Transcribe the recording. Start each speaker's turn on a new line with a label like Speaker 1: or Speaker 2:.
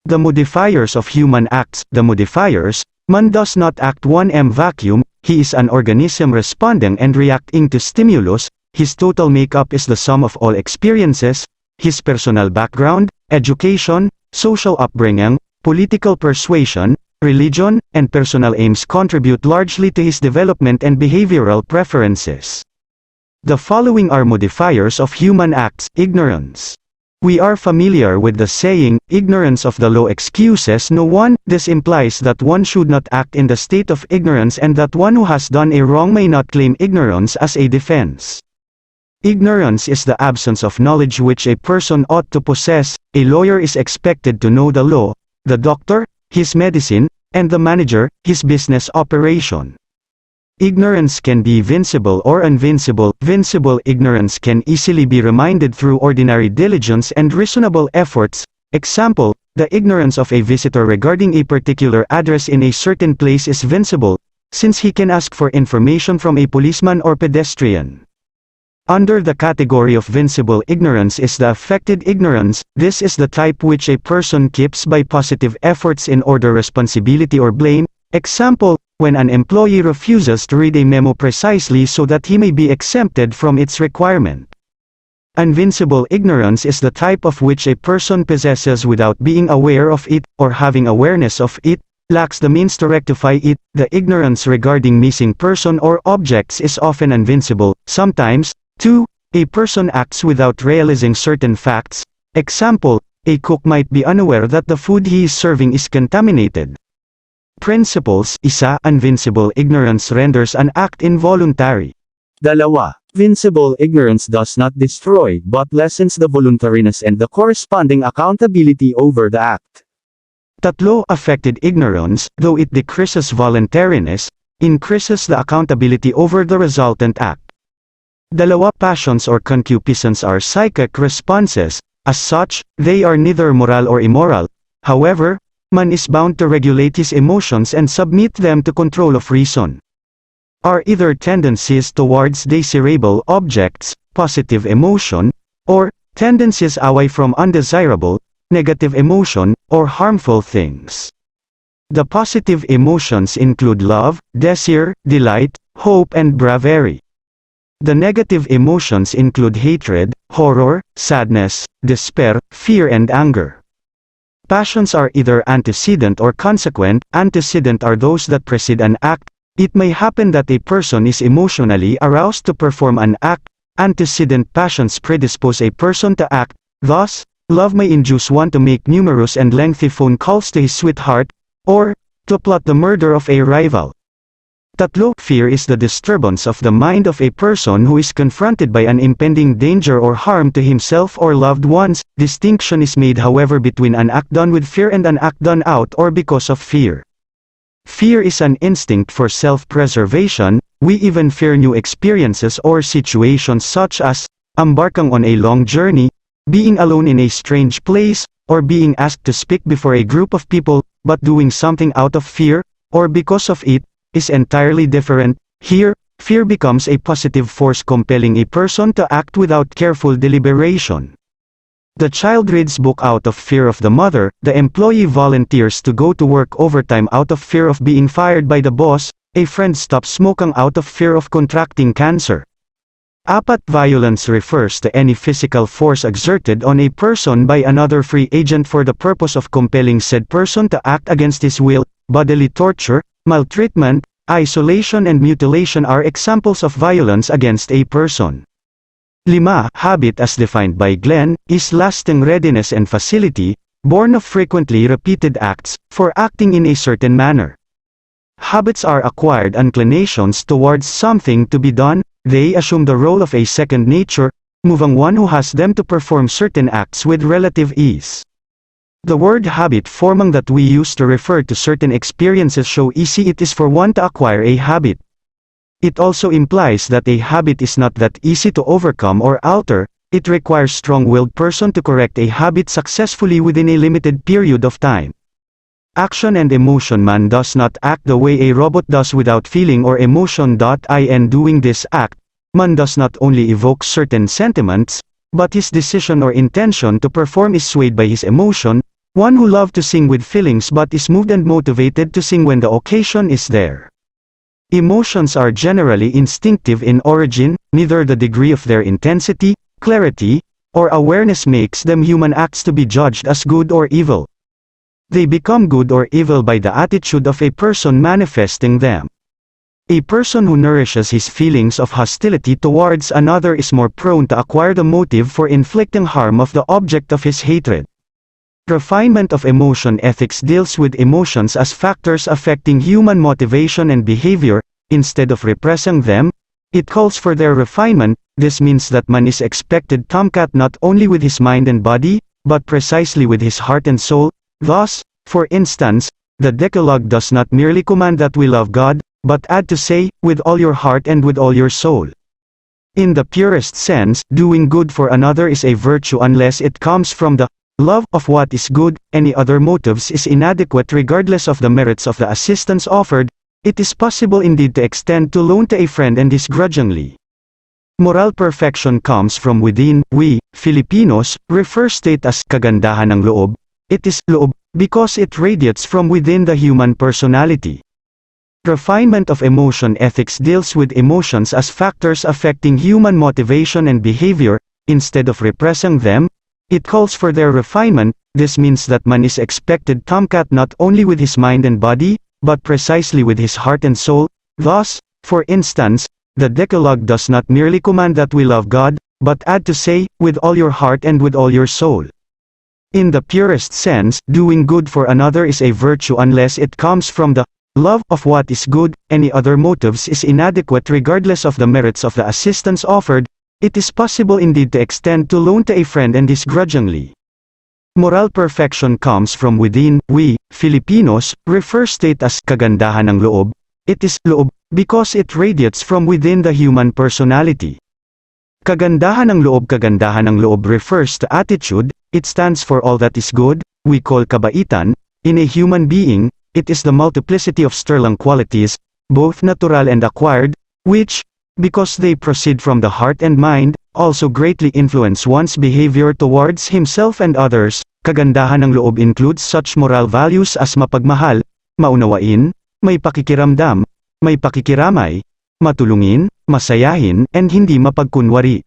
Speaker 1: The modifiers of human acts. The modifiers. Man does not act 1m vacuum, he is an organism responding and reacting to stimulus. His total makeup is the sum of all experiences, his personal background, education, social upbringing, political persuasion, religion, and personal aims contribute largely to his development and behavioral preferences. The following are modifiers of human acts. Ignorance. We are familiar with the saying, ignorance of the law excuses no one. This implies that one should not act in the state of ignorance and that one who has done a wrong may not claim ignorance as a defense. Ignorance is the absence of knowledge which a person ought to possess. A lawyer is expected to know the law, the doctor, his medicine, and the manager, his business operation. Ignorance can be vincible or invincible. Vincible ignorance can easily be reminded through ordinary diligence and reasonable efforts. Example, the ignorance of a visitor regarding a particular address in a certain place is vincible, since he can ask for information from a policeman or pedestrian. Under the category of vincible ignorance is the affected ignorance. This is the type which a person keeps by positive efforts in order responsibility or blame. Example, when an employee refuses to read a memo precisely so that he may be exempted from its requirement. Invincible ignorance is the type of which a person possesses without being aware of it, or having awareness of it, lacks the means to rectify it. The ignorance regarding missing person or objects is often invincible. Sometimes, too, a person acts without realizing certain facts. Example, a cook might be unaware that the food he is serving is contaminated. Principles. Isa. Invincible ignorance renders an act involuntary. 2. Vincible ignorance does not destroy but lessens the voluntariness and the corresponding accountability over the act. 3. Affected ignorance, though it decreases voluntariness, increases the accountability over the resultant act. 2. Passions or concupiscence are psychic responses. As such, they are neither moral or immoral. However, man is bound to regulate his emotions and submit them to control of reason. Are either tendencies towards desirable objects, positive emotion, or tendencies away from undesirable, negative emotion, or harmful things. The positive emotions include love, desire, delight, hope and bravery. The negative emotions include hatred, horror, sadness, despair, fear and anger. Passions are either antecedent or consequent. Antecedent are those that precede an act. It may happen that a person is emotionally aroused to perform an act. Antecedent passions predispose a person to act. Thus, love may induce one to make numerous and lengthy phone calls to his sweetheart, or to plot the murder of a rival. 3. Fear is the disturbance of the mind of a person who is confronted by an impending danger or harm to himself or loved ones. Distinction is made however between an act done with fear and an act done out or because of fear. Fear is an instinct for self-preservation. We even fear new experiences or situations such as embarking on a long journey, being alone in a strange place, or being asked to speak before a group of people, but doing something out of fear, or because of it, is entirely different. Here, fear becomes a positive force compelling a person to act without careful deliberation. The child reads book out of fear of the mother, the employee volunteers to go to work overtime out of fear of being fired by the boss, a friend stops smoking out of fear of contracting cancer. 4. Violence refers to any physical force exerted on a person by another free agent for the purpose of compelling said person to act against his will. Bodily torture, maltreatment, isolation and mutilation are examples of violence against a person. 5. Habit as defined by Glenn, is lasting readiness and facility, born of frequently repeated acts, for acting in a certain manner. Habits are acquired inclinations towards something to be done. They assume the role of a second nature, moving one who has them to perform certain acts with relative ease. The word habit forming that we use to refer to certain experiences show easy it is for one to acquire a habit. It also implies that a habit is not that easy to overcome or alter. It requires strong-willed person to correct a habit successfully within a limited period of time. Action and emotion. Man does not act the way a robot does without feeling or emotion. In doing this act, man does not only evoke certain sentiments, but his decision or intention to perform is swayed by his emotion. One who loves to sing with feelings but is moved and motivated to sing when the occasion is there. Emotions are generally instinctive in origin, neither the degree of their intensity, clarity, or awareness makes them human acts to be judged as good or evil. They become good or evil by the attitude of a person manifesting them. A person who nourishes his feelings of hostility towards another is more prone to acquire the motive for inflicting harm of the object of his hatred. Refinement of emotion ethics deals with emotions as factors affecting human motivation and behavior. Instead of repressing them, it calls for their refinement. This means that man is expected tomcat not only with his mind and body, but precisely with his heart and soul. Thus, for instance, the Decalogue does not merely command that we love God, but add to say, with all your heart and with all your soul. In the purest sense, doing good for another is a virtue unless it comes from the love of what is good. Any other motives is inadequate regardless of the merits of the assistance offered. It is possible indeed to extend to loan to a friend and disgrudgingly. Moral perfection comes from within. We, Filipinos, refer state as kagandahan ng loob. It is loob because it radiates from within the human personality. Refinement of emotion ethics deals with emotions as factors affecting human motivation and behavior. Instead of repressing them, it calls for their refinement. This means that man is expected tomcat not only with his mind and body, but precisely with his heart and soul. Thus, for instance, the Decalogue does not merely command that we love God, but add to say, with all your heart and with all your soul. In the purest sense, doing good for another is a virtue unless it comes from the love of what is good. Any other motives is inadequate regardless of the merits of the assistance offered. It is possible indeed to extend to loan to a friend and disgrudgingly. Moral perfection comes from within. We, Filipinos, refer state as kagandahan ng loob. It is loob because it radiates from within the human personality. Kagandahan ng loob refers to attitude. It stands for all that is good. We call kabaitan. In a human being, it is the multiplicity of sterling qualities, both natural and acquired, which, because they proceed from the heart and mind, also greatly influence one's behavior towards himself and others. Kagandahan ng loob includes such moral values as mapagmahal, maunawain, may pakikiramdam, may pakikiramay, matulungin, masayahin, and hindi mapagkunwari.